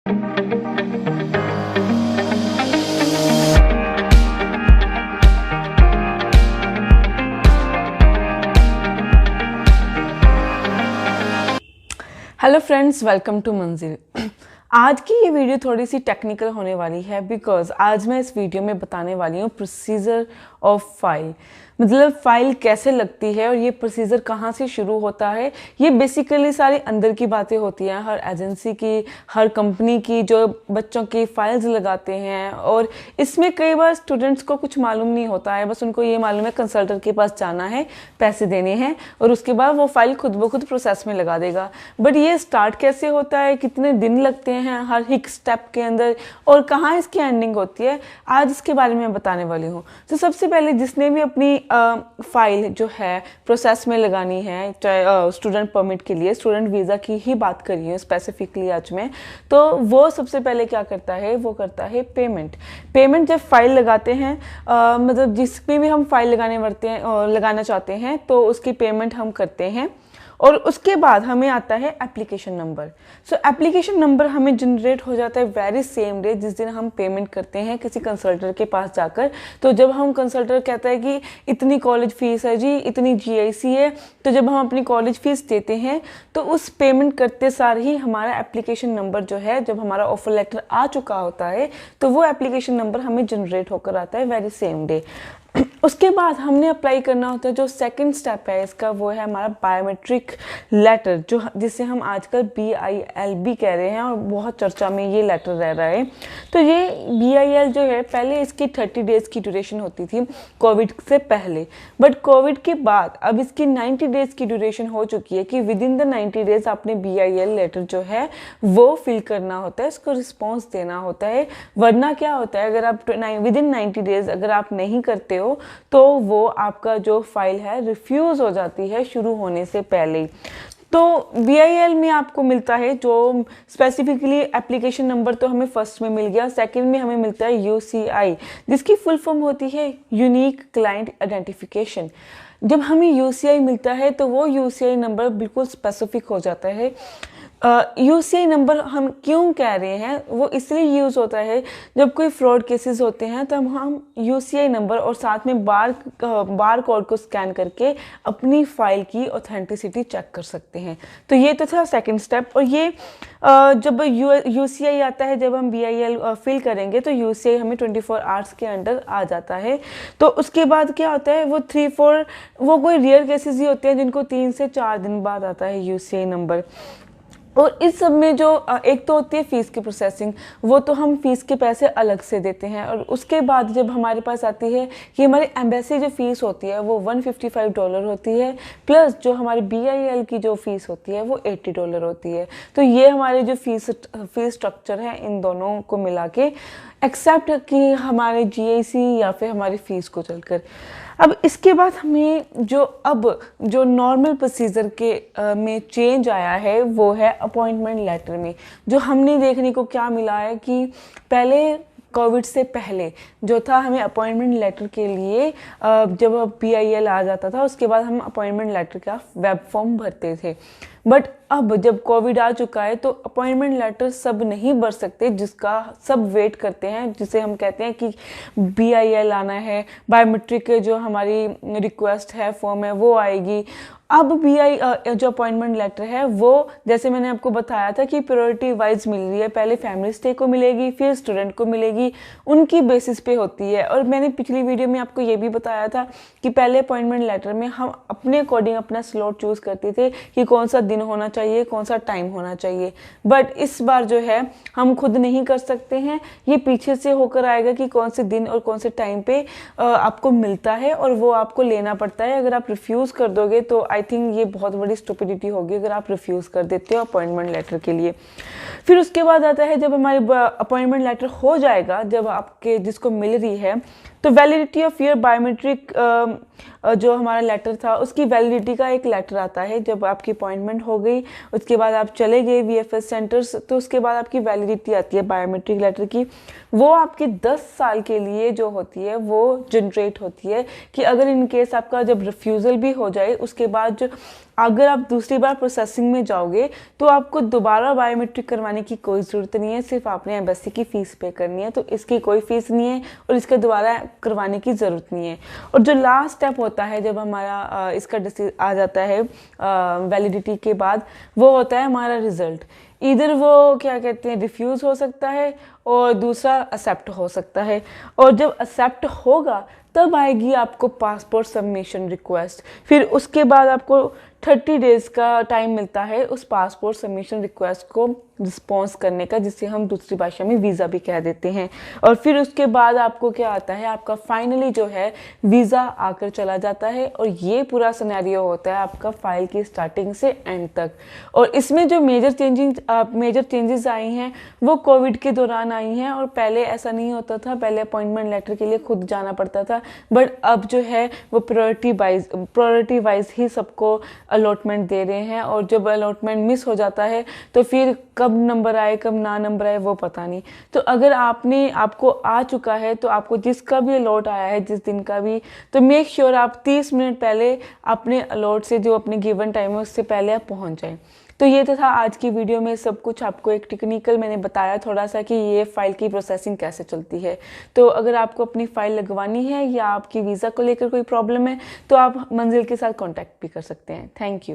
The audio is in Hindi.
हेलो फ्रेंड्स, वेलकम टू मंजिल। आज की ये वीडियो थोड़ी सी टेक्निकल होने वाली है बिकॉज आज मैं इस वीडियो में बताने वाली हूँ प्रोसीजर ऑफ फाइल, मतलब फाइल कैसे लगती है और ये प्रोसीजर कहाँ से शुरू होता है। ये बेसिकली सारी अंदर की बातें होती हैं, हर एजेंसी की, हर कंपनी की जो बच्चों की फाइल्स लगाते हैं। और इसमें कई बार स्टूडेंट्स को कुछ मालूम नहीं होता है, बस उनको ये मालूम है कंसल्टेंट के पास जाना है, पैसे देने हैं और उसके बाद वो फाइल खुद ब खुद प्रोसेस में लगा देगा। बट ये स्टार्ट कैसे होता है, कितने दिन लगते हैं हर एक स्टेप के अंदर और कहाँ इसकी एंडिंग होती है, आज इसके बारे में बताने वाली हूँ। तो सबसे पहले जिसने भी अपनी फाइल जो है प्रोसेस में लगानी है, चाहे स्टूडेंट परमिट के लिए, स्टूडेंट वीज़ा की ही बात करी है स्पेसिफिकली आज में, तो वो सबसे पहले क्या करता है, वो करता है पेमेंट जब फाइल लगाते हैं, मतलब जिसमें भी हम फाइल लगाना चाहते हैं तो उसकी पेमेंट हम करते हैं। और उसके बाद हमें आता है एप्लीकेशन नंबर। सो एप्लीकेशन नंबर हमें जनरेट हो जाता है वेरी सेम डे जिस दिन हम पेमेंट करते हैं किसी कंसल्टेंट के पास जाकर। तो जब हम कंसल्टेंट कहता है कि इतनी कॉलेज फीस है जी, इतनी जीआईसी है, तो जब हम अपनी कॉलेज फीस देते हैं तो उस पेमेंट करते सार ही हमारा एप्लीकेशन नंबर जो है, जब हमारा ऑफर लेटर आ चुका होता है तो वो एप्लीकेशन नंबर हमें जनरेट होकर आता है वेरी सेम डे। उसके बाद हमने अप्लाई करना होता है, जो सेकंड स्टेप है इसका, वो है हमारा बायोमेट्रिक लेटर, जो जिसे हम आजकल BIL कह रहे हैं और बहुत चर्चा में ये लेटर रह रहा है। तो ये BIL जो है, पहले इसकी 30 डेज़ की ड्यूरेशन होती थी कोविड से पहले, बट कोविड के बाद अब इसकी 90 डेज़ की ड्यूरेशन हो चुकी है कि विद इन द 90 डेज़ आपने BIL लेटर जो है वो फिल करना होता है, इसको रिस्पॉन्स देना होता है। वरना क्या होता है, अगर आप विद इन 90 डेज़ अगर आप नहीं करते हो तो वो आपका जो फाइल है रिफ्यूज हो जाती है शुरू होने से पहले ही। तो BIL में आपको मिलता है जो स्पेसिफिकली एप्लीकेशन नंबर, तो हमें फर्स्ट में मिल गया। सेकंड में हमें मिलता है UCI, जिसकी फुल फॉर्म होती है यूनिक क्लाइंट आइडेंटिफिकेशन। जब हमें UCI मिलता है तो वो UCI नंबर बिल्कुल स्पेसिफिक हो जाता है। UCI नंबर हम क्यों कह रहे हैं, वो इसलिए यूज़ होता है जब कोई फ्रॉड केसेस होते हैं तब हम UCI नंबर और साथ में बार कोड को स्कैन करके अपनी फाइल की ऑथेंटिसिटी चेक कर सकते हैं। तो ये तो था सेकंड स्टेप। और ये जब UCI आता है, जब हम BIL फिल करेंगे तो UCI हमें 24 आवर्स के अंदर आ जाता है। तो उसके बाद क्या होता है, वो कोई रेयर केसेस ही होते हैं जिनको 3 से 4 दिन बाद आता है UCI नंबर। और इस सब में जो एक तो होती है फ़ीस की प्रोसेसिंग, वो तो हम फ़ीस के पैसे अलग से देते हैं। और उसके बाद जब हमारे पास आती है कि हमारी एम्बेसी जो फ़ीस होती है वो $155 होती है, प्लस जो हमारी BIL की जो फ़ीस होती है वो $80 होती है। तो ये हमारे जो फ़ीस स्ट्रक्चर है, इन दोनों को मिला के एक्सेप्ट कि हमारे GIC या फिर हमारी फ़ीस को चलकर। अब इसके बाद हमें जो नॉर्मल प्रोसीजर के में चेंज आया है वो है अपॉइंटमेंट लेटर में। जो हमने देखने को क्या मिला है कि पहले कोविड से पहले जो था, हमें अपॉइंटमेंट लेटर के लिए जब BIL आ जाता था उसके बाद हम अपॉइंटमेंट लेटर का वेब फॉर्म भरते थे। बट अब जब कोविड आ चुका है तो अपॉइंटमेंट लेटर सब नहीं भर सकते, जिसका सब वेट करते हैं, जिसे हम कहते हैं कि BIL आना है, बायोमेट्रिक जो हमारी रिक्वेस्ट है फॉर्म है वो आएगी। अब जो अपॉइंटमेंट लेटर है वो, जैसे मैंने आपको बताया था कि प्रायोरिटी वाइज मिल रही है, पहले फैमिली स्टे को मिलेगी, फिर स्टूडेंट को मिलेगी, उनकी बेसिस पे होती है। और मैंने पिछली वीडियो में आपको ये भी बताया था कि पहले अपॉइंटमेंट लेटर में हम अपने अकॉर्डिंग अपना स्लॉट चूज़ करते थे कि कौन सा दिन होना चाहिए, कौन सा टाइम होना चाहिए। बट इस बार जो है हम खुद नहीं कर सकते हैं, ये पीछे से होकर आएगा कि कौन से दिन और कौन से टाइम पे आपको मिलता है और वो आपको लेना पड़ता है। अगर आप रिफ्यूज़ कर दोगे तो आई थिंक ये बहुत बड़ी स्टुपिडिटी होगी अगर आप रिफ्यूज़ कर देते हो अपॉइंटमेंट लेटर के लिए। फिर उसके बाद आता है जब हमारी अपॉइंटमेंट लेटर हो जाएगा, जब आपके जिसको मिल रही है, तो वैलिडिटी ऑफ योर बायोमेट्रिक जो हमारा लेटर था उसकी वैलिडिटी का एक लेटर आता है। जब आपकी अपॉइंटमेंट हो गई, उसके बाद आप चले गए VFS सेंटर्स, तो उसके बाद आपकी वैलिडिटी आती है बायोमेट्रिक लेटर की। वो आपकी 10 साल के लिए जो होती है वो जनरेट होती है कि अगर इन केस आपका जब रिफ्यूज़ल भी हो जाए, उसके बाद जो अगर आप दूसरी बार प्रोसेसिंग में जाओगे तो आपको दोबारा बायोमेट्रिक करवाने की कोई ज़रूरत नहीं है, सिर्फ आपने एम्बेसी की फ़ीस पे करनी है। तो इसकी कोई फ़ीस नहीं है और इसका दोबारा करवाने की ज़रूरत नहीं है। और जो लास्ट स्टेप होता है जब हमारा इसका आ जाता है वैलिडिटी के बाद, वो होता है हमारा रिज़ल्ट। इधर वो क्या कहते हैं रिफ्यूज़ हो सकता है और दूसरा एक्सेप्ट हो सकता है। और जब एक्सेप्ट होगा तब आएगी आपको पासपोर्ट सबमिशन रिक्वेस्ट। फिर उसके बाद आपको 30 डेज़ का टाइम मिलता है उस पासपोर्ट सबमिशन रिक्वेस्ट को रिस्पॉन्स करने का, जिसे हम दूसरी भाषा में वीज़ा भी कह देते हैं। और फिर उसके बाद आपको क्या आता है, आपका फाइनली जो है वीज़ा आकर चला जाता है। और ये पूरा सिनेरियो होता है आपका फाइल की स्टार्टिंग से एंड तक। और इसमें जो मेजर चेंजेस आई हैं वो कोविड के दौरान आई हैं। और पहले ऐसा नहीं होता था, पहले अपॉइंटमेंट लेटर के लिए खुद जाना पड़ता था, बट अब जो है वो प्रायोरिटी वाइज ही सबको अलॉटमेंट दे रहे हैं। और जब अलॉटमेंट मिस हो जाता है तो फिर कब नंबर आए कब ना नंबर आए वो पता नहीं। तो अगर आपको आ चुका है तो आपको जिसका भी अलॉट आया है जिस दिन का भी, तो मेक श्योर आप 30 मिनट पहले अपने अलॉट से, जो अपने गिवन टाइम है उससे पहले आप पहुंच जाएं। तो ये तो था आज की वीडियो में सब कुछ। आपको एक टेक्निकल मैंने बताया थोड़ा सा कि ये फ़ाइल की प्रोसेसिंग कैसे चलती है। तो अगर आपको अपनी फ़ाइल लगवानी है या आपकी वीज़ा को लेकर कोई प्रॉब्लम है तो आप मंजिल के साथ कॉन्टैक्ट भी कर सकते हैं। Thank you.